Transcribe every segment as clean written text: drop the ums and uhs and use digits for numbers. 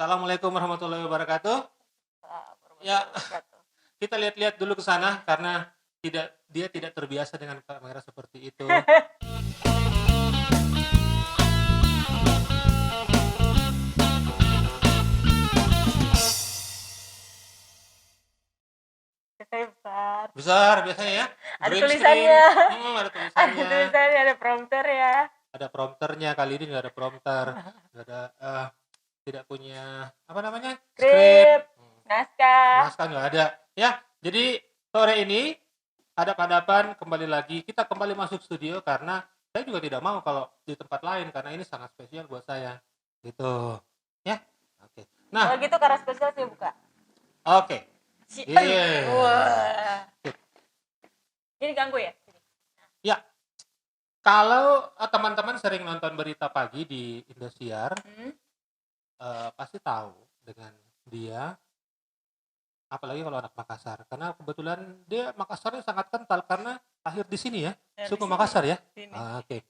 Assalamualaikum warahmatullahi wabarakatuh. Ya, Wabarakatuh. kita lihat-lihat dulu ke sana karena dia tidak terbiasa dengan kamera seperti itu. Saya besar. Besar biasanya ya. Ada Green tulisannya. screen. Ada Ada tulisannya. tulisannya, ada prompter ya. Ada prompternya. Kali ini nggak ada prompter. Nggak ada, tidak punya apa namanya? Skrip, naskah. Naskah nggak ada. Ya, jadi sore ini hadap-hadapan kembali lagi. Kita kembali masuk studio karena saya juga tidak mau kalau di tempat lain karena ini sangat spesial buat saya. Gitu. Ya. Oke. Nah, Kalau gitu karena spesial saya buka. oke. Iya. Wah. Ini ganggu ya? Ya. Kalau teman-teman sering nonton berita pagi di Indosiar, pasti tahu dengan dia, apalagi kalau anak Makassar, karena kebetulan dia Makassarnya sangat kental karena lahir di sini ya, suku Makassar ya. Oke.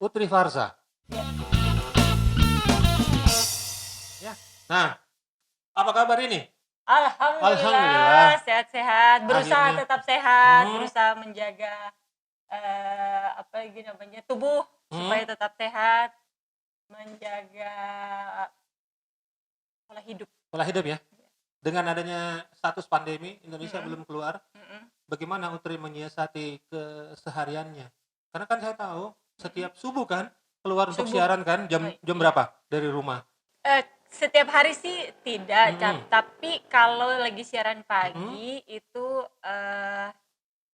Utri Farza. Ya. Nah, apa kabar ini? Alhamdulillah, sehat-sehat. Berusaha Akhirnya. tetap sehat, berusaha menjaga tubuh supaya tetap sehat, menjaga pola hidup. Pola hidup ya. Dengan adanya status pandemi, Indonesia belum keluar. Bagaimana Utri menyiasati kesehariannya? Karena kan saya tahu setiap subuh kan keluar untuk siaran kan jam berapa dari rumah? Setiap hari sih tidak, tapi kalau lagi siaran pagi itu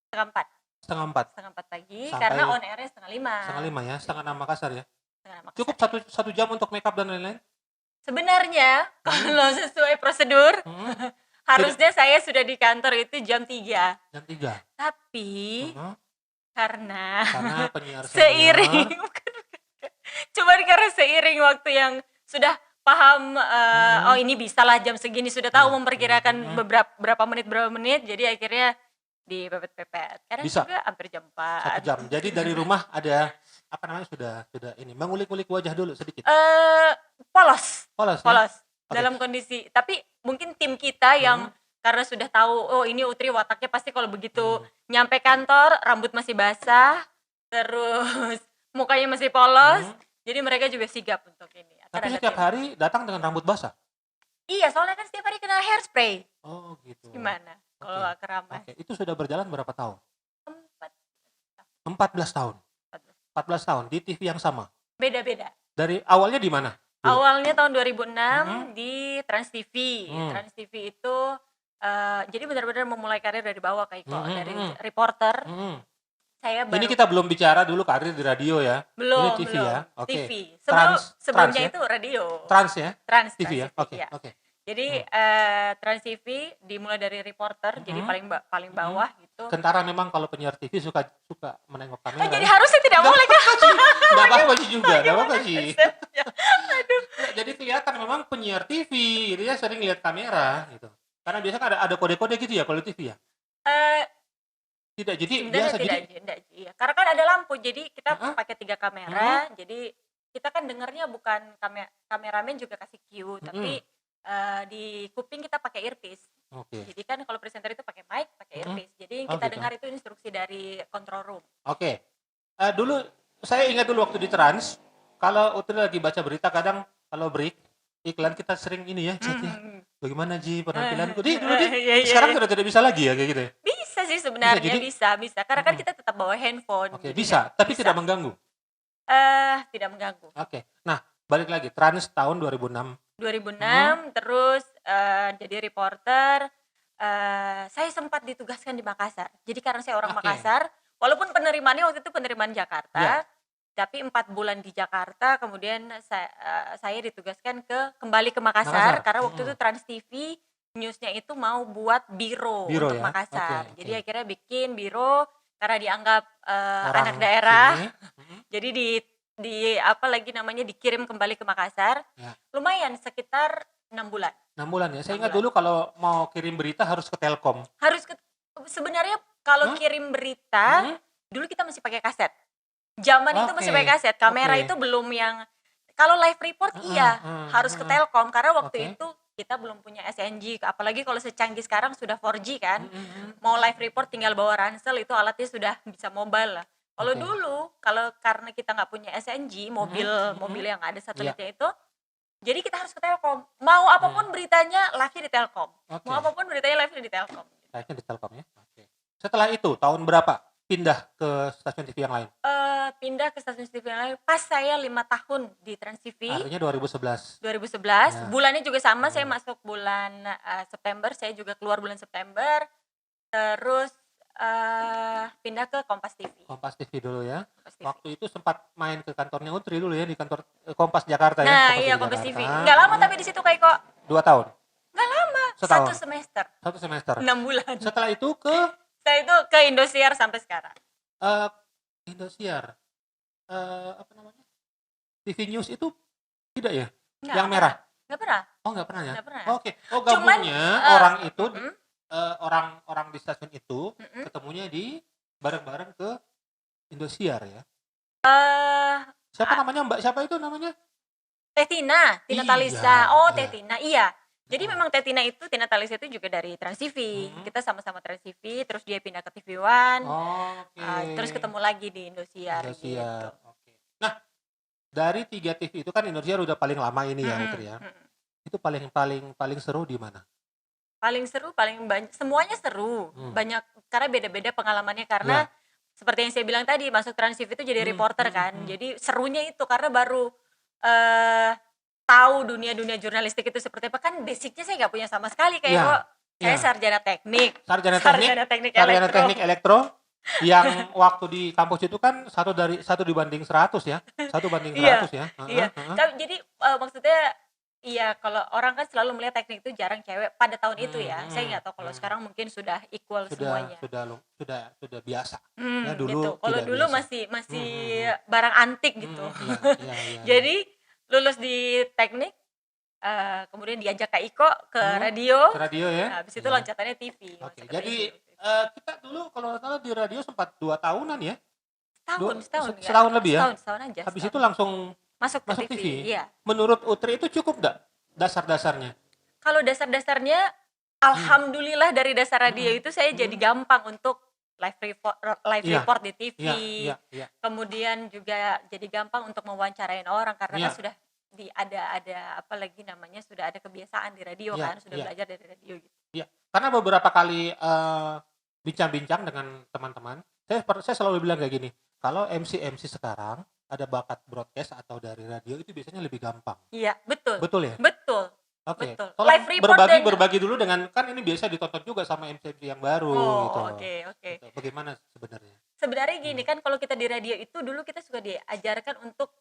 setengah empat pagi. Sampai karena on airnya setengah lima ya, setengah 6 Makassar ya. Makassar. Cukup satu jam untuk make up dan lain-lain? Sebenarnya kalau sesuai prosedur harusnya saya sudah di kantor itu jam 3. Jam 3. Tapi karena penyiar seiring cuman karena seiring waktu yang sudah paham oh ini bisalah jam segini, sudah tahu memperkirakan berapa menit, jadi akhirnya dipepet-pepet. Kadang Bisa. juga hampir jam 4. 1 jam. Jadi dari rumah ada apa namanya sudah ini mengulik-ulik wajah dulu sedikit. Polos. Ya? Dalam kondisi, tapi mungkin tim kita yang karena sudah tahu oh ini Utri wataknya pasti kalau begitu nyampe kantor rambut masih basah, terus mukanya masih polos. Jadi mereka juga sigap untuk ini. Tapi setiap hari datang dengan rambut basah? Iya, soalnya kan setiap hari kena hairspray. Oh gitu. Gimana kalau gak keramas? Oke. Itu sudah berjalan berapa tahun? 14 tahun. 14 tahun di TV yang sama? Beda-beda. Dari awalnya di mana? Awalnya tahun 2006 di Trans TV. Trans TV itu jadi benar-benar memulai karir dari bawah Kak Iko, dari reporter. Saya baru, ini kita belum bicara dulu karir di radio ya. Belum, ini TV ya. Oke. TV. Sebelumnya ya? itu radio. Trans ya? Trans TV ya. Oke. ya. Jadi Trans TV dimulai dari reporter, jadi paling bawah gitu. Kentara memang kalau penyiar TV suka menengok kamera. Jadi harusnya tidak boleh kan? Enggak apa-apa sih juga, enggak apa-apa sih. Aduh. Jadi kelihatan memang penyiar TV, gitu ya, sering lihat kamera gitu. Karena biasanya ada kode-kode gitu ya kalau TV ya. Tidak, jadi biasa tidak, iya. Karena kan ada lampu, jadi kita pakai 3 kamera. Jadi kita kan dengarnya bukan kameramen juga kasih cue, tapi di kuping kita pakai earpiece. Jadi kan kalau presenter itu pakai mic, pakai earpiece. Jadi yang kita dengar itu instruksi dari control room. Dulu saya ingat dulu waktu di Trans, kalau Utri lagi baca berita kadang kalau break iklan kita sering ini ya chat ya. Bagaimana Ji penampilanku? Dulu sekarang sudah tidak bisa lagi ya kayak gitu ya. Bisa sih sebenarnya, bisa. Karena kan kita tetap bawa handphone. Bisa, tapi tidak mengganggu. Tidak mengganggu. Nah, balik lagi Trans tahun 2006. Terus jadi reporter. Saya sempat ditugaskan di Makassar. Jadi karena saya orang Makassar, walaupun penerimaannya waktu itu penerimaan Jakarta, tapi 4 bulan di Jakarta, kemudian saya ditugaskan kembali ke Makassar. Karena waktu itu Trans TV newsnya itu mau buat biro untuk ya? Makassar. Jadi akhirnya bikin biro karena dianggap anak daerah. Jadi dikirim kembali ke Makassar. Lumayan sekitar 6 bulan. 6 bulan ya. Saya ingat dulu kalau mau kirim berita harus ke Telkom. Sebenarnya kalau kirim berita dulu kita masih pakai kaset. Zaman itu masih pakai kaset. Kamera itu belum yang Kalau live report Heeh, iya, heeh, harus ke heeh. Telkom karena Oke. waktu itu kita belum punya SNG, apalagi kalau secanggih sekarang sudah 4G kan. Mhm, mhm. Mau live report tinggal bawa ransel, itu alatnya sudah bisa mobile lah. Kalau Oke. dulu, kalau karena kita nggak punya SNG, Mhm, mobil mhm. yang ada Iya. satelitnya itu, jadi kita harus ke Telkom. Mau Nah, apapun beritanya, live-nya di Telkom. Mau oke. apapun beritanya, live-nya di Telkom. Kayaknya di Telkom ya. Oke. Setelah itu tahun berapa pindah ke stasiun TV yang lain? Pindah ke stasiun TV yang lain pas saya 5 tahun di Trans TV. Artinya 2011. 2011, Ya. bulannya juga sama, saya Hmm. masuk bulan September, saya juga keluar bulan September. Terus pindah ke Kompas TV. Kompas TV dulu ya. Kompas TV. Waktu itu sempat main ke kantornya Utri dulu ya, di kantor Kompas Jakarta ya. Nah, Kompas iya TV Kompas Jakarta. TV. Nggak lama tapi di situ Kak Iko. 2 tahun. Nggak lama, Setahun. 1 semester, 1 semester. 6 bulan. Setelah itu ke Saya itu ke Indosiar sampai sekarang. Indosiar. Apa namanya? TV News itu tidak ya? Nggak Yang merah. Nggak pernah. Oh, nggak pernah ya? Nggak pernah. Oke. Oh, Cuman, gabungnya orang itu mm-mm, orang-orang di stasiun itu mm-mm. ketemunya di bareng-bareng ke Indosiar ya. Ah, Namanya Mbak? Siapa itu namanya? Teh Tina Iya, Talisa. Oh, iya. Teh Tina, iya. Jadi Heeh. memang Tina Talisa itu juga dari Trans TV. Mhm. Kita sama-sama Trans TV, terus dia pindah ke TV One, Oke. terus ketemu lagi di Indosiar gitu. Indosiar. Oke. Nah, dari 3 TV itu kan Indosiar udah paling lama ini ya, Mm-mm, Utri ya. mm-mm. Itu paling seru di mana? Paling seru, paling banyak, semuanya seru. Banyak karena beda-beda pengalamannya karena Ya. seperti yang saya bilang tadi, masuk Trans TV itu jadi reporter kan. Hmm. Jadi serunya itu karena baru tahu dunia jurnalistik itu seperti apa. Kan basicnya saya nggak punya sama sekali kayak Ya. kok. Saya Ya. sarjana teknik. Sarjana teknik teknik elektro yang waktu di kampus itu kan 1 dibanding 100 ya. 1 banding 100 ya. Iya. Jadi maksudnya iya, kalau orang kan selalu melihat teknik itu jarang cewek pada tahun itu ya. Saya nggak tahu kalau sekarang mungkin sudah equal semuanya. Sudah biasa. Ya Gitu. dulu Kalau tidak dulu biasa. masih barang antik gitu. Iya. Jadi lulus di teknik, kemudian diajak Kak Iko ke radio. Ke radio ya. Nah, habis itu Iya. loncatannya TV. Oke. masuk ke Jadi radio. kita dulu kalau nggak salah di radio sempat 2 tahunan ya. setahun ya. Setahun lebih ya. Setahun aja. Habis setahun. itu langsung masuk ke masuk TV. TV. Iya. Menurut Utri itu cukup nggak dasar-dasarnya? Kalau dasar-dasarnya, alhamdulillah dari dasar radio itu saya jadi gampang untuk live Iya. report di TV. Iya. Kemudian juga jadi gampang untuk mewawancarain orang karena Iya. kan sudah ada apa lagi namanya, sudah ada kebiasaan di radio Iya, kan, sudah iya. belajar dari radio gitu. Iya. Karena beberapa kali bincang-bincang dengan teman-teman, saya selalu bilang kayak gini, kalau MC sekarang ada bakat broadcast atau dari radio itu biasanya lebih gampang. Iya, betul. Betul ya? Betul. Oke. Betul. Tolong Live report berbagi dulu dengan, kan ini biasa ditonton juga sama MC yang baru gitu. Oke. Gitu. Bagaimana sebenarnya? Sebenarnya gini kan, kalau kita di radio itu dulu kita suka diajarkan untuk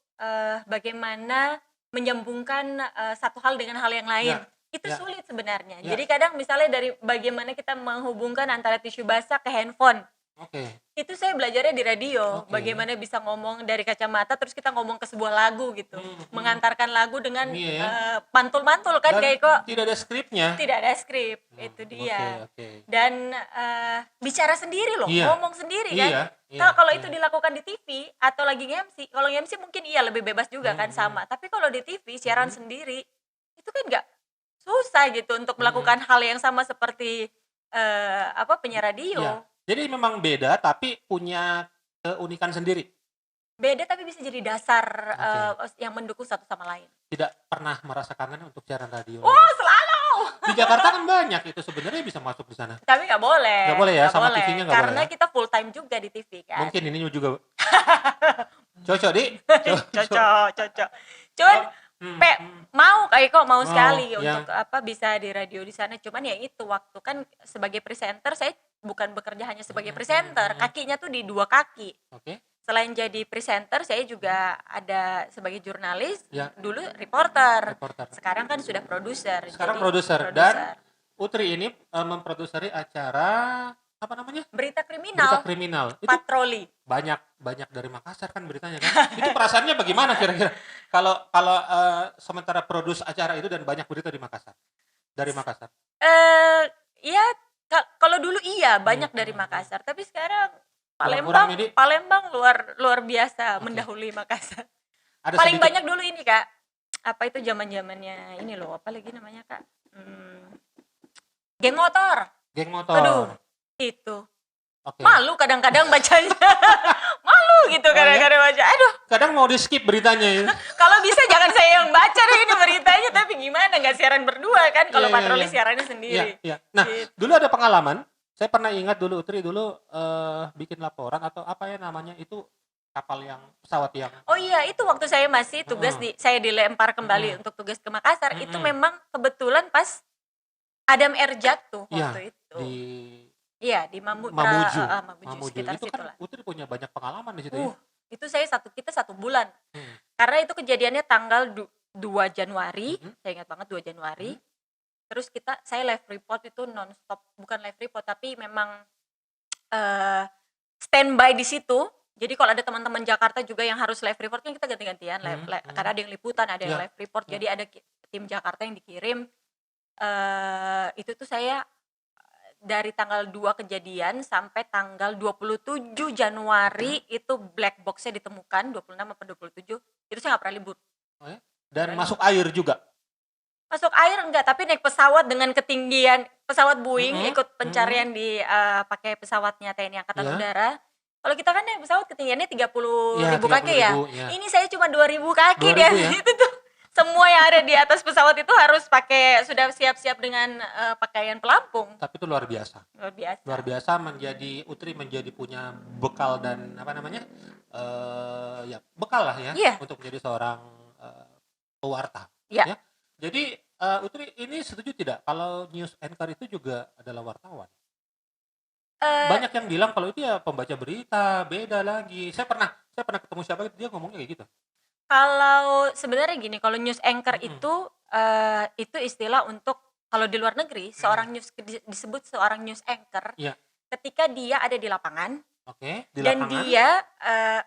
bagaimana menyambungkan satu hal dengan hal yang lain. Itu sulit sebenarnya. Jadi kadang misalnya dari bagaimana kita menghubungkan antara tisu basah ke handphone. Oke. Itu saya belajarnya di radio. Bagaimana bisa ngomong dari kacamata terus kita ngomong ke sebuah lagu gitu. Mengantarkan lagu dengan mantul-mantul kan kayak kok. Tidak ada skripnya. Tidak ada skrip. Itu dia. Oke. Dan bicara sendiri loh, ngomong sendiri kan. Kalau itu dilakukan di TV atau lagi nge-MC, kalau nge-MC mungkin iya lebih bebas juga kan sama. Tapi kalau di TV siaran sendiri itu kan enggak susah gitu untuk melakukan hal yang sama seperti penyiar radio. Iya. Jadi memang beda tapi punya keunikan sendiri. Beda tapi bisa jadi dasar yang mendukung satu sama lain. Tidak pernah merasa kangen untuk siaran radio? Oh, selalu. Di Jakarta kan banyak, itu sebenarnya bisa masuk di sana. Tapi nggak boleh. Nggak boleh ya, Nggak sama boleh. TV-nya nggak boleh. Karena kita full time juga di TV kan. Mungkin ini juga cocok di. Cocok. Cuman mau sekali untuk bisa di radio di sana. Cuman ya itu waktu kan sebagai presenter saya bukan bekerja hanya sebagai presenter, kakinya tuh di 2 kaki. Oke. Selain jadi presenter, saya juga ada sebagai jurnalis. Dulu reporter. Sekarang kan sudah produser. Sekarang produser. Dan Utri ini memproduseri acara apa namanya? Berita kriminal. Itu patroli. Banyak dari Makassar kan beritanya kan. Itu perasaannya bagaimana kira-kira? Kalau sementara produs acara itu dan banyak berita di Makassar. Dari Makassar. Iya, kalau dulu iya banyak dari Makassar, tapi sekarang Palembang luar biasa mendahului Makassar. ada Paling sedikit banyak dulu ini Kak, apa itu zaman-zamannya ini loh, apa lagi namanya Kak? Geng motor. geng Aduh, motor. itu. Oke. Malu kadang-kadang bacanya. Malu gitu Oh, ya? kadang-kadang baca. Aduh, Kadang mau di-skip beritanya ya. kalau bisa jangan saya yang baca deh ini beritanya, tapi gimana nggak siaran berdua kan? Kalau Iya, iya, patroli iya. siarannya Iya, sendiri. iya. Nah, Gitu. dulu ada pengalaman. Saya pernah ingat dulu Utri dulu bikin laporan atau apa ya namanya itu kapal yang pesawat yang Oh iya, itu waktu saya masih tugas Heeh. saya dilempar kembali Mm-mm. untuk tugas ke Makassar, itu Mm-mm. memang kebetulan pas Adam Air jatuh Iya, waktu itu. di Iya, di Mamuju, Mamuju. sekitar Itu kan situlah. Utri punya banyak pengalaman di situ ya. Itu kita 1 bulan. Hmm. Karena itu kejadiannya tanggal 2 Januari, Mm-mm. saya ingat banget 2 Januari. Hmm. Terus saya live report itu nonstop, bukan live report tapi memang eh, standby di situ. Jadi kalau ada teman-teman Jakarta juga yang harus live report kan kita ganti-gantian karena ada yang liputan, ada yang Ya, live report. ya. Jadi ada tim Jakarta yang dikirim. Itu tuh saya dari tanggal 2 kejadian sampai tanggal 27 Januari itu black box-nya ditemukan, 26 apa 27. Itu saya nggak pernah libur. Oh ya? Dan masuk air juga. Masuk air enggak, tapi naik pesawat dengan ketinggian pesawat Boeing, Mm-mm. ikut pencarian di pakai pesawatnya TNI Angkatan Ya. Udara. Kalau kita kan naik pesawat ketinggiannya 30.000 Iya, kaki ya. 30.000, ya. Ini saya cuma 2.000 kaki 2.000 dia. ya? Itu tuh semua yang ada di atas pesawat itu harus sudah siap-siap dengan pakaian pelampung. Tapi itu luar biasa. Luar biasa. Luar biasa Utri menjadi punya bekal dan apa namanya? Ya, bekal lah ya Iya. untuk menjadi seorang pewarta. Iya. Ya. Jadi Utri ini setuju tidak kalau news anchor itu juga adalah wartawan? Banyak yang bilang kalau itu ya pembaca berita, beda lagi. Saya pernah ketemu siapa dia ngomongnya kayak gitu. Kalau sebenarnya gini, kalau news anchor itu istilah untuk kalau di luar negeri disebut seorang news anchor Iya. ketika dia ada di lapangan. Oke, di Dan lapangan. dia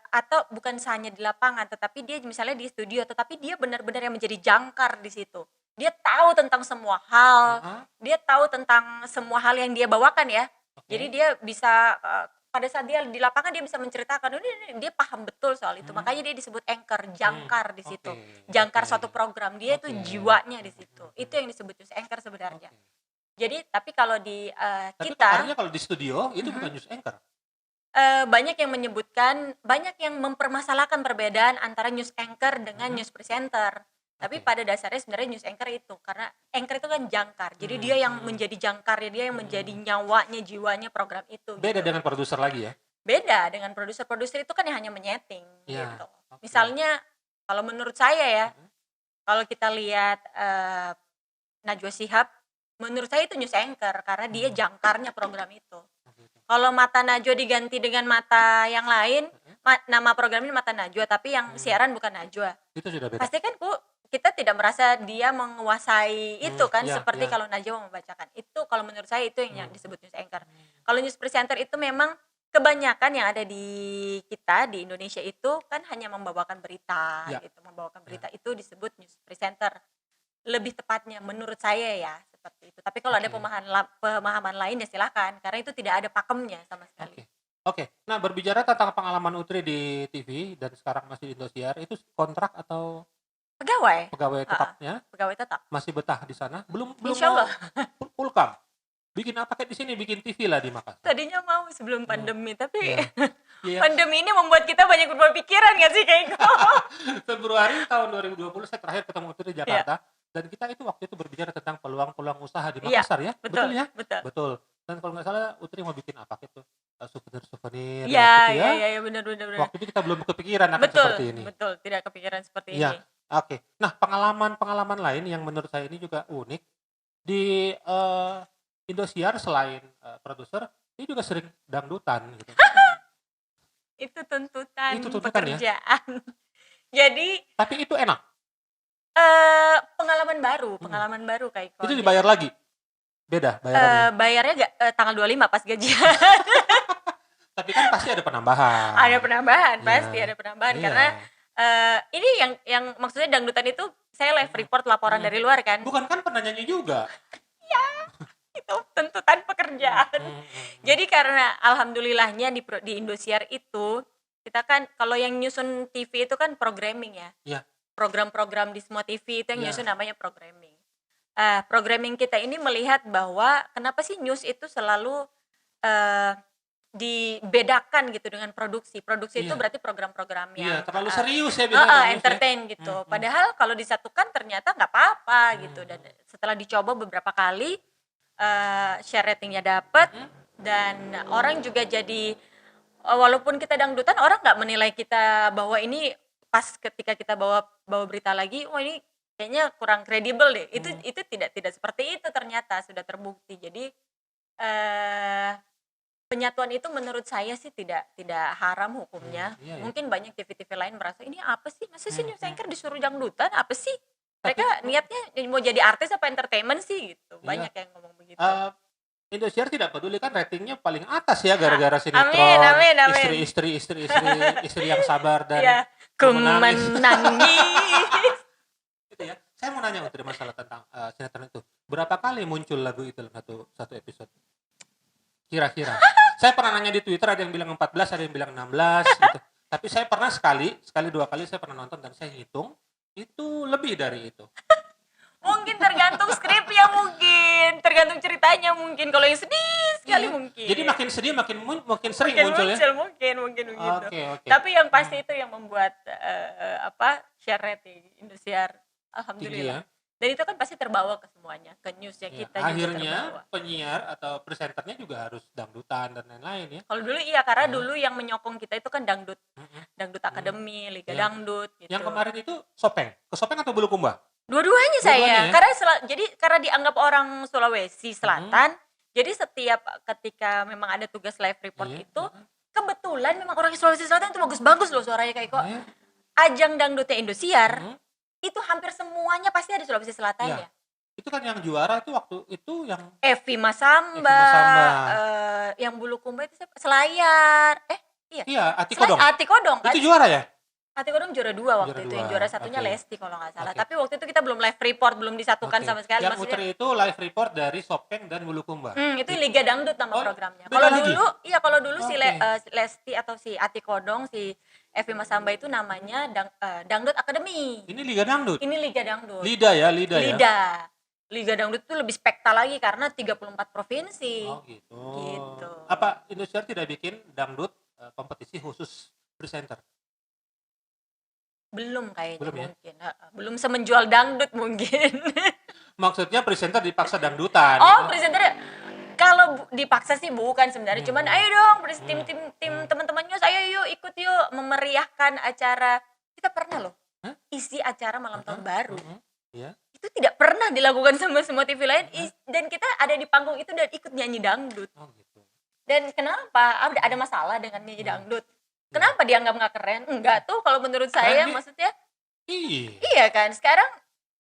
atau bukan hanya di lapangan, tetapi dia misalnya di studio, tetapi dia benar-benar yang menjadi jangkar di situ. Dia tahu tentang semua hal, dia tahu tentang semua hal yang dia bawakan ya. Oke. Jadi dia bisa pada saat dia di lapangan dia bisa menceritakan, ini dia paham betul soal itu. Makanya dia disebut anchor, jangkar di situ. Jangkar suatu program, dia itu jiwanya di situ. Itu yang disebut news anchor sebenarnya. Jadi tapi kalau di Tapi kita artinya kalau di studio itu bukan news anchor. banyak yang menyebutkan, banyak yang mempermasalahkan perbedaan antara news anchor dengan news presenter. Tapi pada dasarnya sebenarnya news anchor itu, karena anchor itu kan jangkar. Jadi dia yang menjadi jangkarnya, dia yang menjadi nyawanya, jiwanya program itu. Beda gitu. dengan produser lagi ya? Beda dengan produser itu kan yang hanya menyeting Ya, gitu. Misalnya kalau menurut saya ya, kalau kita lihat Najwa Shihab, menurut saya itu news anchor karena dia jangkarnya program itu. Kalau mata Najwa diganti dengan mata yang lain, nama programnya mata Najwa, tapi yang siaran bukan Najwa. Itu sudah beda. Pasti kan kita tidak merasa dia menguasai itu kan, seperti kalau Najwa membacakan. Itu kalau menurut saya itu yang disebut news anchor. Kalau news presenter itu memang kebanyakan yang ada di kita di Indonesia itu kan hanya membawakan berita gitu, membawakan berita itu disebut news presenter. Lebih tepatnya menurut saya ya seperti itu. Tapi kalau ada pemahaman lain ya silakan, karena itu tidak ada pakemnya sama sekali. Oke. Nah, berbicara tentang pengalaman Utri di TV dan sekarang masih di Indosiar, itu kontrak atau Pegawai tetapnya? Pegawai tetap. Masih betah di sana? Belum Insya Allah. Pulkam. Bikin apa kayak di sini? Bikin TV lah di Makassar. Tadinya mau sebelum pandemi, tapi Iya. pandemi ini membuat kita banyak berubah pikiran nggak sih kayak gitu? Februari tahun 2020 saya terakhir ketemu Utri di Jakarta. Dan kita itu waktu itu berbicara tentang peluang-peluang usaha di Makassar ya? Betul ya? Betul. Dan kalau nggak salah Utri mau bikin apa gitu? Souvenir-souvenir. Iya, benar. Waktu itu kita belum kepikiran akan seperti ini. Betul, tidak kepikiran seperti ini. Oke. Nah, pengalaman lain yang menurut saya ini juga unik di Indosiar selain produser, ini juga sering dangdutan gitu. Itu tuntutan pekerjaan. Ya? Jadi. Tapi itu enak. Pengalaman baru kayak itu dibayar lagi? Beda bayarannya? Bayarnya tanggal 25 pas gajian. Tapi kan pasti ada penambahan. Pasti ada penambahan karena ini yang maksudnya dangdutan itu saya live report laporan dari luar kan. Bukan kan pernah nyanyi juga? Ya, itu tuntutan pekerjaan. Jadi karena alhamdulillahnya di Indosiar itu Kita kan kalau yang nyusun TV itu kan programming ya. Iya. Program-program di semua TV itu yang Iya. nyusun namanya programming. Programming kita ini melihat bahwa kenapa sih news itu selalu dibedakan gitu dengan produksi. Produksi itu Iya. berarti program-program Iya, yang terlalu serius ya biasanya news ya. entertain gitu. Padahal kalau disatukan ternyata nggak apa-apa gitu. Dan setelah dicoba beberapa kali, share ratingnya dapat, dan orang juga jadi walaupun kita dangdutan, orang nggak menilai kita bahwa ini pas ketika kita bawa berita lagi, oh ini kayaknya kurang kredibel deh. Itu tidak seperti itu, ternyata sudah terbukti. Jadi penyatuan itu menurut saya sih tidak haram hukumnya. Iya, ya. Mungkin banyak TV-TV lain merasa ini apa sih? Masa sih news anchor disuruh dangdutan? Apa sih? Mereka niatnya mau jadi artis apa entertainment sih gitu. Banyak yang ngomong begitu. Indosiar tidak peduli kan ratingnya paling atas ya gara-gara sinetron. Amin. Istri yang sabar dan ya, menangis. Gitu ya. Saya mau nanya Utri masalah tentang sinetron itu. Berapa kali muncul lagu itu dalam satu episode? Kira-kira. Saya pernah nanya di Twitter, ada yang bilang 14, ada yang bilang 16 gitu. Tapi saya pernah sekali 2 kali saya pernah nonton dan saya hitung itu lebih dari itu. Mungkin tergantung skripnya, mungkin tergantung ceritanya, mungkin kalau yang sedih sekali mungkin. Jadi makin sedih makin sering muncul ya. Mungkin begitu. Okay. Tapi yang pasti itu yang membuat share rating Indosiar, alhamdulillah. Tinggi ya. Dan itu kan pasti terbawa ke semuanya, ke news yang kita juga akhirnya terbawa. Penyiar atau presenternya juga harus dangdutan dan lain-lain ya. Kalau dulu karena dulu yang menyokong kita itu kan dangdut. Dangdut Akademi, Liga Dangdut gitu. Yang kemarin itu Sopeng. Ke Sopeng atau Bulukumba? Dua-duanya saya. Ya? Karena dianggap orang Sulawesi Selatan, jadi setiap ketika memang ada tugas live report itu, kebetulan memang orang Sulawesi Selatan itu bagus-bagus loh suaranya kayak kok. Ajang dangdutnya Indosiar, itu hampir semuanya pasti ada Sulawesi Selatan ya. Itu kan yang juara itu waktu itu yang Evi Masamba. Yang Bulukumba itu Selayar. Iya, Atikodong. Atikodong kan. Itu juara ya? Atikodong juara 2 waktu itu. Yang juara satunya Lesti kalau nggak salah. Tapi waktu itu kita belum live report, belum disatukan sama sekali. Yang Utri itu live report dari Sopeng dan Bulukumba. Itu Liga Dangdut nama programnya. Kalau dulu si Lesti atau si Atikodong, si Evi Masamba itu namanya Dangdut Akademi. Ini Liga Dangdut? Ini Liga Dangdut. Lida ya? Liga Dangdut itu lebih spekta lagi karena 34 provinsi. Oh gitu. Apa Indosiar tidak bikin dangdut kompetisi khusus presenter? Belum kayaknya mungkin. Belum semenjual dangdut mungkin. Maksudnya presenter dipaksa dangdutan. Oh, presenter kalau dipaksa sih bukan sebenarnya. Cuman ayo dong tim teman-temannya, ayo yuk ikut yuk memeriahkan acara. Kita pernah loh isi acara malam tahun baru. Itu tidak pernah dilakukan sama semua TV lain. Dan kita ada di panggung itu dan ikut nyanyi dangdut. Oh gitu. Dan kenapa? Ada masalah dengan nyanyi dangdut? Kenapa dianggap nggak keren? Enggak tuh kalau menurut saya, maksudnya. Iya kan. Sekarang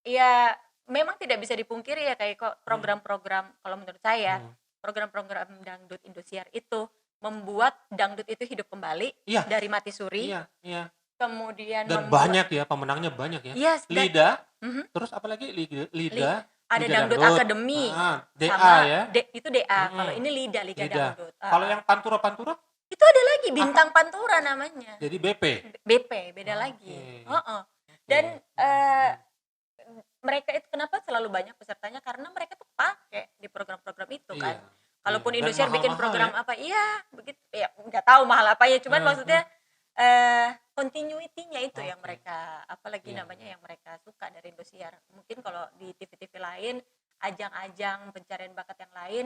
ya memang tidak bisa dipungkiri ya kayak kok program-program kalau menurut saya program-program dangdut Indosiar itu membuat dangdut itu hidup kembali dari mati suri. Iya. Kemudian dan banyak ya pemenangnya banyak ya. Yes, Lida. Terus apa lagi? Liga. Ada Dangdut Akademi. DA sama ya. Itu DA. Kalau ini Liga Dangdut. Kalau yang Pantura? Itu ada lagi Bintang Pantura namanya. Jadi BP beda lagi. Dan mereka itu kenapa selalu banyak pesertanya, karena mereka tuh pakai di program-program itu kan. Kalaupun Indosiar bikin program apa, begitu ya, nggak tahu mahal apa ya, cuman maksudnya continuity-nya itu yang mereka apalagi namanya yang mereka suka dari Indosiar. Mungkin kalau di TV-TV lain, ajang-ajang pencarian bakat yang lain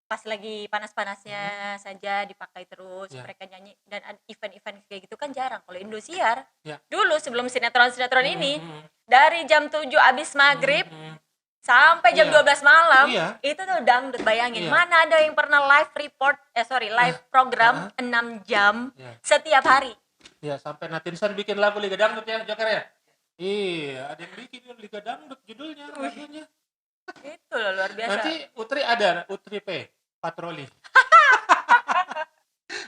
pas lagi panas-panasnya saja dipakai terus, mereka nyanyi, dan event-event kayak gitu kan jarang. Kalau Indosiar dulu sebelum sinetron ini dari jam 7 abis maghrib sampai jam 12 malam itu tuh dangdut. Bayangin mana ada yang pernah live program 6 jam setiap hari. Ya, sampai Natinson bikin lagu Liga Dangdut ya, Joker ya. Iya, ada yang bikin Liga Dangdut judulnya, lagunya. Itu loh, luar biasa. Nanti Utri P patroli.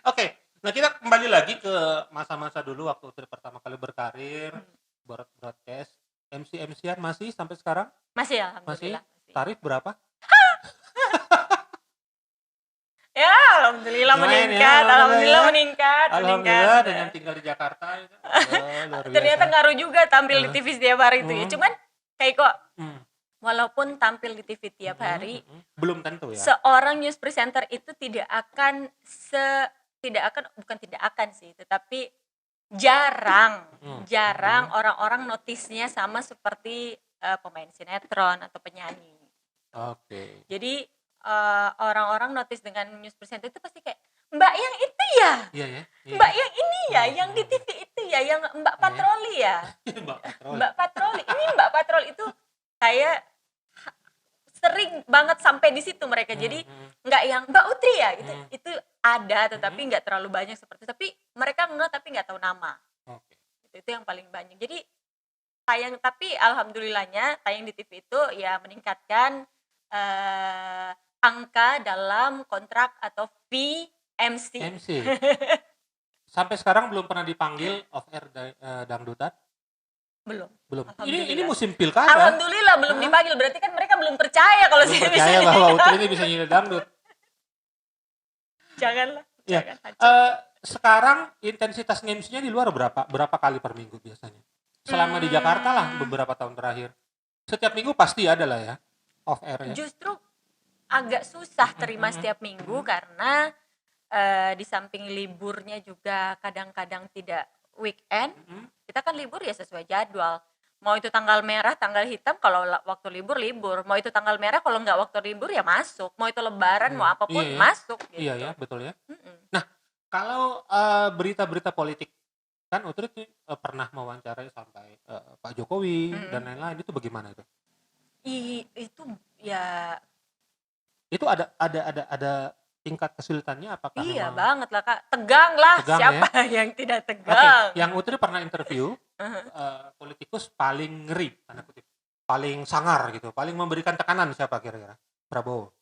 Oke, nah kita kembali lagi ke masa-masa dulu waktu Utri pertama kali berkarir, broadcast, MC-an masih sampai sekarang? Masih, alhamdulillah. Masih? Tarif berapa? Ya, Alhamdulillah Lumayan ya, meningkat, alhamdulillah alhamdulillah ya. meningkat, Alhamdulillah meningkat. dengan tinggal di Jakarta itu. Luar Ternyata biasa. ngaruh juga tampil di Heeh. TV setiap hari itu ya. Hmm, Cuman kayak kok hmm, walaupun tampil di TV tiap hmm, hari, Belum tentu ya. seorang news presenter itu bukan tidak akan sih, tetapi jarang Hmm. orang-orang notisnya sama seperti pemain sinetron atau penyanyi. Oke. Jadi orang-orang notice dengan news presenter itu pasti kayak Mbak yang itu ya, Iya ya. Iya. Mbak yang ini ya, yang di TV itu ya, yang Mbak Iya. Patroli ya, Mbak Patroli. Mbak Patroli. Ini Mbak Patroli itu saya sering banget sampai di situ mereka. Jadi nggak yang Mbak Utri ya, itu ada tetapi nggak terlalu banyak seperti itu. Tapi mereka tapi nggak tahu nama. Oke. Itu yang paling banyak. Jadi tapi alhamdulillahnya tayang di TV itu ya meningkatkan angka dalam kontrak atau fee MC. Sampai sekarang belum pernah dipanggil off air dangdutan? Belum. Ini Alhamdulillah. musim pilkada. Alhamdulillah belum dipanggil. Berarti kan mereka belum percaya kalau Belum saya bisa percaya bahwa Utri ini bisa nyanyi dangdut. Janganlah. Ya. Jangan. Sekarang intensitas MC-nya di luar berapa kali per minggu biasanya? Selama di Jakarta lah beberapa tahun terakhir. Setiap minggu pasti ada lah ya off air ya. Justru agak susah terima setiap minggu karena di samping liburnya juga kadang-kadang tidak weekend. Kita kan libur ya sesuai jadwal. Mau itu tanggal merah, tanggal hitam, kalau waktu libur. Mau itu tanggal merah, kalau nggak waktu libur ya masuk. Mau itu lebaran, mau apapun masuk. Gitu. Iya ya, betul ya. Nah, kalau berita-berita politik, kan Utri pernah mewawancarai sampai Pak Jokowi dan lain-lain, itu bagaimana itu? Itu ya. Itu ada tingkat kesulitannya apakah Iya memang banget lah Kak, tegang lah, siapa ya? Yang tidak tegang. Yang Utri pernah interview politikus paling ngeri, tanda kutip, paling sangar gitu, paling memberikan tekanan siapa kira-kira? Prabowo.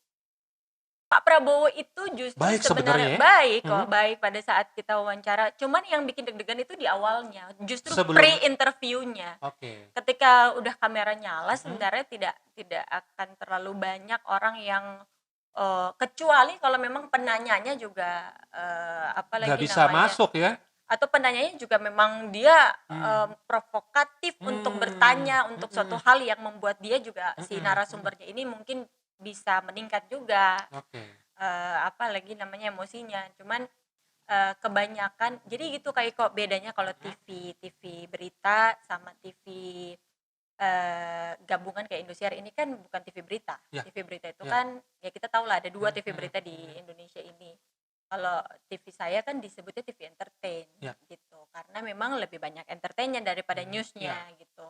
Pak Prabowo itu justru baik sebenarnya ya? baik kok, baik pada saat kita wawancara. Cuman yang bikin deg-degan itu di awalnya, justru pre-interviewnya. Ketika udah kamera nyala, sebenarnya tidak akan terlalu banyak orang yang kecuali kalau memang penanyanya juga nggak bisa masuk ya, atau penanyanya juga memang dia provokatif untuk bertanya untuk suatu hal yang membuat dia juga si narasumbernya ini mungkin bisa meningkat juga apalagi namanya emosinya. Cuman kebanyakan jadi gitu kayak kok bedanya kalau TV berita sama TV gabungan kayak Indosiar ini kan bukan TV berita. TV berita itu kan ya kita tahu lah ada 2 TV berita di Indonesia ini. Kalau TV saya kan disebutnya TV entertain gitu. Karena memang lebih banyak entertainnya daripada newsnya gitu.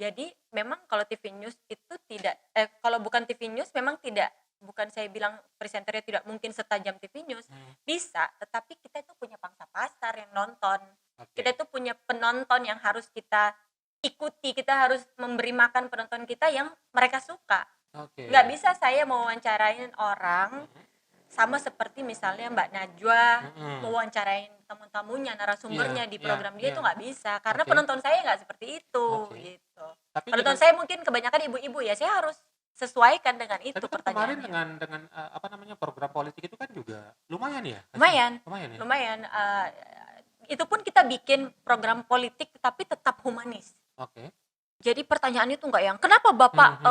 Jadi memang kalau TV news itu tidak kalau bukan TV news memang tidak, bukan saya bilang presenternya tidak mungkin setajam TV news. Bisa, tetapi kita itu punya pangsa pasar yang nonton. Kita itu punya penonton yang harus kita ikuti, kita harus memberi makan penonton kita yang mereka suka. Nggak bisa saya mewawancarain orang sama seperti misalnya Mbak Najwa mewawancarain tamu-tamunya, narasumbernya di program dia itu nggak bisa, karena penonton saya nggak seperti itu gitu. Penonton saya mungkin kebanyakan ibu-ibu ya, saya harus sesuaikan dengan itu pertanyaannya. Kemarin dengan program politik itu kan juga lumayan ya? Lumayan. Itu pun kita bikin program politik tapi tetap humanis. Jadi pertanyaannya tuh nggak yang kenapa Bapak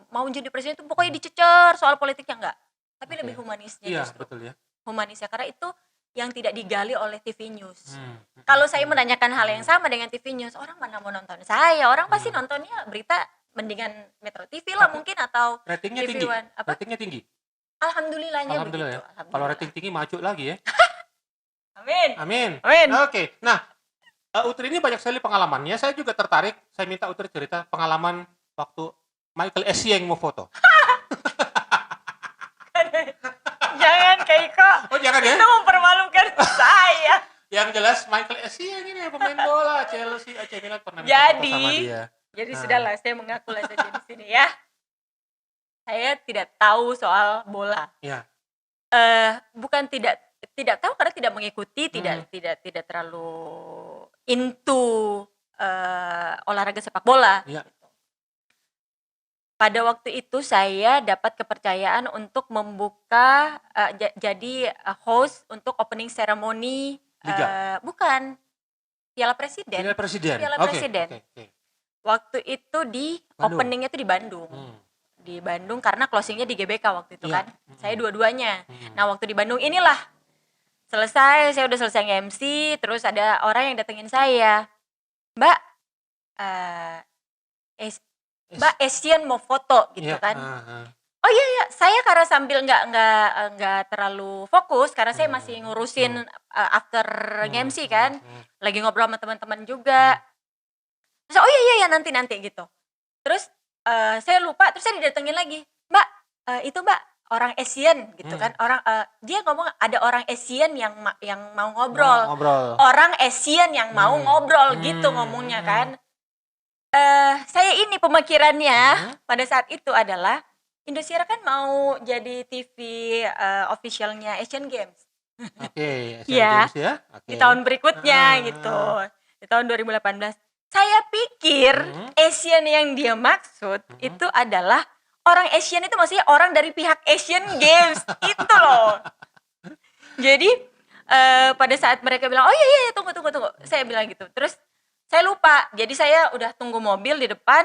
mau jadi presiden itu pokoknya dicecer soal politiknya, enggak. Tapi lebih humanisnya justru. Betul ya. Humanisnya, karena itu yang tidak digali oleh TV News. Kalau saya menanyakan hal yang sama dengan TV News, orang mana mau nonton saya? Orang pasti nontonnya berita mendingan Metro TV lah mungkin atau ratingnya TV tinggi. One. Ratingnya tinggi. Alhamdulillahnya begitu. Ya. Kalau rating tinggi maju lagi ya. Amin. Oke. Nah, Utri ini banyak sekali pengalamannya. Saya juga tertarik. Saya minta Utri cerita pengalaman waktu Michael Essien mau foto. Jangan Keiko. Jangan ya? Itu mempermalukan saya. Yang jelas Michael Essien ini pemain bola Chelsea, AC Milan pernah minta foto sama dia. Jadi sudahlah, saya mengaku saja di sini ya. Saya tidak tahu soal bola. Bukan tidak tahu karena tidak mengikuti, tidak terlalu into olahraga sepak bola. pada waktu itu saya dapat kepercayaan untuk membuka jadi host untuk opening ceremony Liga. bukan Piala Presiden. Piala Presiden. Piala Oke, Presiden. oke. Waktu itu di Bandung. openingnya itu di Bandung. Di Bandung karena closingnya di GBK waktu itu Iya. kan. Saya dua-duanya. Hmm. Nah, waktu di Bandung inilah selesai, saya udah selesai nge-MC, terus ada orang yang datengin saya. Mbak, Mbak Asian mau foto gitu Iya, kan. Oh iya, saya karena sambil nggak terlalu fokus karena saya masih ngurusin after nge-MC kan. Lagi ngobrol sama teman-teman juga. Terus oh iya nanti gitu. Terus saya lupa, terus saya didatengin lagi. Mbak, itu Mbak orang Asian gitu kan. Orang dia ngomong ada orang Asian yang mau ngobrol. Orang Asian yang mau ngobrol gitu ngomongnya kan. Saya ini pemikirannya pada saat itu adalah Indosiar kan mau jadi TV officialnya Asian Games. Oke, Asian Ya, Games ya. di tahun berikutnya gitu. Di tahun 2018. Saya pikir Asian yang dia maksud itu adalah orang Asian itu maksudnya orang dari pihak Asian Games. Itu loh. Jadi pada saat mereka bilang, oh iya tunggu. Saya bilang gitu. Terus saya lupa. Jadi saya udah tunggu mobil di depan.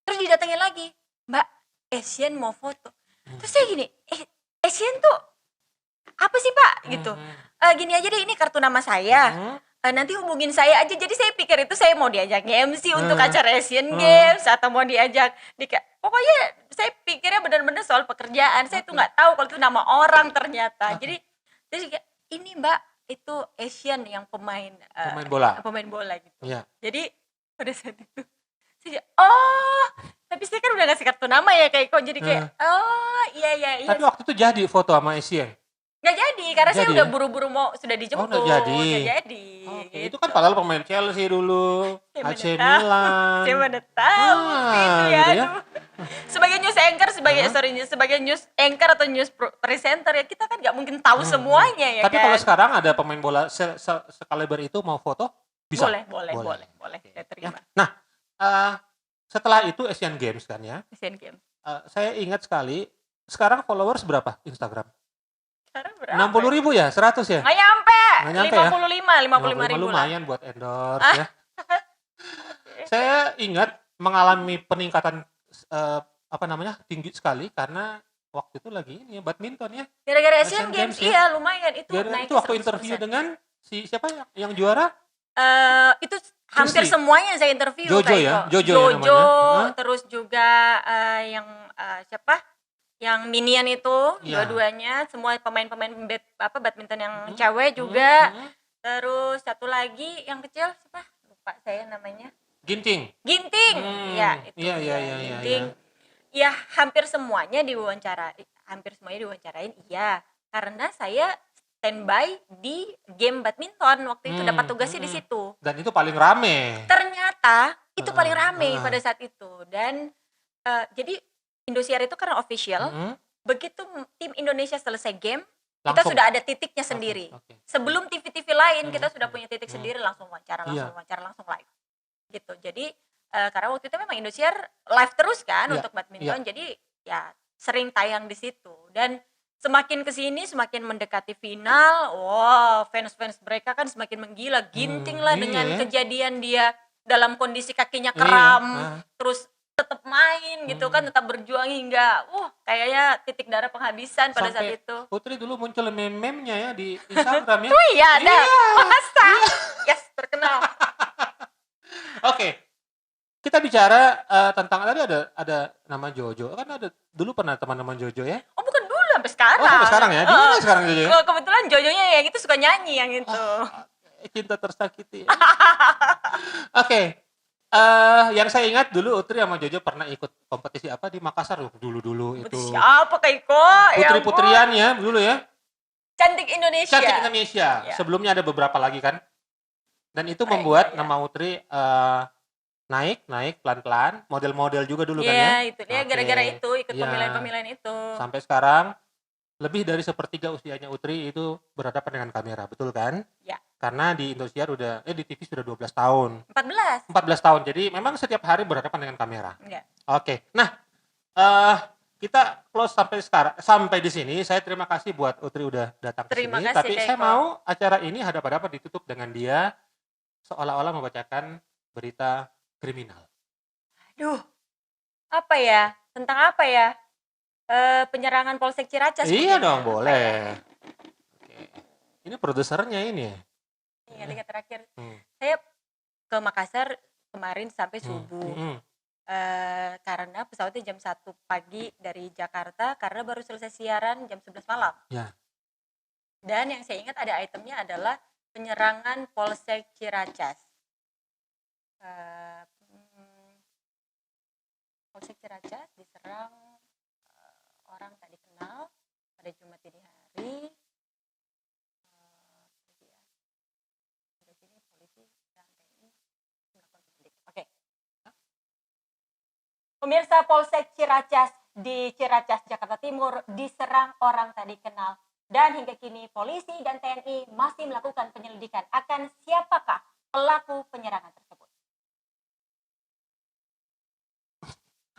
Terus didatengin lagi. Mbak, Asian mau foto. Terus saya gini, Asian tuh apa sih Pak? Gitu. Gini aja deh, ini kartu nama saya. Nanti hubungin saya aja. Jadi saya pikir itu saya mau diajak MC untuk acara Asian Games atau mau diajak pokoknya saya pikirnya benar-benar soal pekerjaan. Saya tuh nggak tahu kalau itu nama orang ternyata. Jadi ini Mbak itu Asian yang pemain bola gitu. Yeah. Jadi pada saat itu saya tapi saya kan udah ngasih kartu nama ya kayak kok jadi kayak iya. Tapi waktu itu jadi foto sama Asian. Nggak jadi karena saya udah buru-buru mau sudah dijemput. Nggak jadi. Gitu. Itu kan padahal pemain Chelsea dulu, AC Milan. Saya mana tahu itu ya. Gitu ya. Sebagai news anchor, sebagai news anchor atau news presenter ya kita kan nggak mungkin tahu semuanya ya. Tapi kan? kalau sekarang ada pemain bola sekaliber itu mau foto bisa. Boleh. Saya terima. Nah, setelah itu Asian Games kan ya. Asian Games. Saya ingat sekali. Sekarang followers berapa Instagram? Sekarang berapa? 60.000 ya? 100 ya? Nggak nyampe. 55 ribu lumayan buat endorse ya. Saya ingat mengalami peningkatan tinggi sekali karena waktu itu lagi ini ya badminton ya. Gara-gara Asian Games ya? Iya lumayan itu naik. Itu waktu interview dengan siapa yang juara? Itu hampir semuanya saya interview. Jojo ya? Jojo terus juga yang siapa? Yang Minion itu dua-duanya semua pemain-pemain badminton yang cewek juga. Terus satu lagi yang kecil siapa? Lupa saya namanya. Ginting. Ya, itu. Iya. Ginting. Ya, hampir semuanya diwawancarain iya. Karena saya standby di game badminton waktu itu dapat tugasnya di situ. Dan itu paling rame. Ternyata itu paling rame pada saat itu dan jadi Indosiar itu karena official, begitu tim Indonesia selesai game, kita sudah ada titiknya sendiri. Sebelum TV-TV lain kita sudah punya titik sendiri, langsung wawancara, langsung live. Gitu. Jadi karena waktu itu memang Indosiar live terus kan untuk badminton, jadi ya sering tayang di situ. Dan semakin kesini, semakin mendekati final, fans-fans mereka kan semakin menggila, Ginting lah dengan kejadian dia dalam kondisi kakinya kram, terus tetap main gitu kan, tetap berjuang hingga kayaknya titik darah penghabisan pada saat itu. Putri dulu muncul meme-nya ya di Instagram ya. Iya ada. Masa? Yes, terkenal. Oke. Kita bicara tentang tadi ada nama Jojo. Kan ada dulu pernah teman-teman Jojo ya? Oh, bukan dulu sampai sekarang. Oh, sampai sekarang ya. Di mana sekarang Jojo ya? Kebetulan Jojonya yang itu suka nyanyi yang itu. Cinta tersakiti. Oke. Yang saya ingat dulu Utri sama Jojo pernah ikut kompetisi apa di Makassar dulu itu. Siapa Kaiko? Putri-putrian ya dulu ya. Cantik Indonesia. Ya. Sebelumnya ada beberapa lagi kan. Dan itu membuat nama Utri naik pelan-pelan, model-model juga dulu kan ya. Iya, itu dia gara-gara itu ikut pemilihan-pemilihan itu. Sampai sekarang lebih dari sepertiga usianya Utri itu berhadapan dengan kamera, betul kan? Ya. Karena di Indosiar di TV sudah 12 tahun. 14 tahun. Jadi memang setiap hari berhadapan dengan kamera. Ya. Oke. Nah, kita close sampai di sini. Saya terima kasih buat Utri udah datang ke Terima sini. kasih, Tapi saya Kak Eko. mau acara ini hadapan-hadapan ditutup dengan dia seolah-olah membacakan berita kriminal. Aduh, apa ya? Tentang apa ya? Penyerangan Polsek Ciracas Iya mungkin dong, ya? Apa ya? boleh. Oke. Ini produsernya ini. Ingat terakhir. Hmm. Saya ke Makassar kemarin sampai subuh. Hmm. Karena pesawatnya jam 1 pagi dari Jakarta karena baru selesai siaran jam 11 malam. Ya. Dan yang saya ingat ada itemnya adalah penyerangan Polsek Ciracas. Polsek Ciracas diserang orang tak dikenal pada Jumat dini hari. Di sini polisi dan TNI melakukan penyelidikan. Oke. Pemirsa, Polsek Ciracas di Ciracas, Jakarta Timur diserang orang tak dikenal. Dan hingga kini polisi dan TNI masih melakukan penyelidikan akan siapakah pelaku penyerangan tersebut.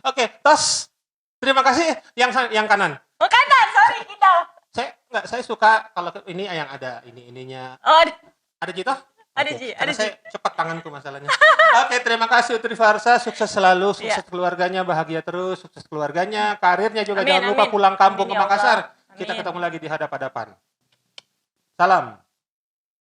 Oke, tos. Terima kasih yang kanan. Oh, kanan, sorry kita. Saya suka kalau ini yang ada ininya. Oh, ada Jito? ada Oke, Ji, karena ada Ji. saya cepat tanganku masalahnya. Oke, terima kasih Utri Farsa, sukses selalu, sukses keluarganya, bahagia terus, sukses keluarganya, karirnya juga. Amin, jangan lupa amin. pulang kampung Amin, ke ya Makassar. Allah. Kita Amin. ketemu lagi di hadap-hadapan. Salam.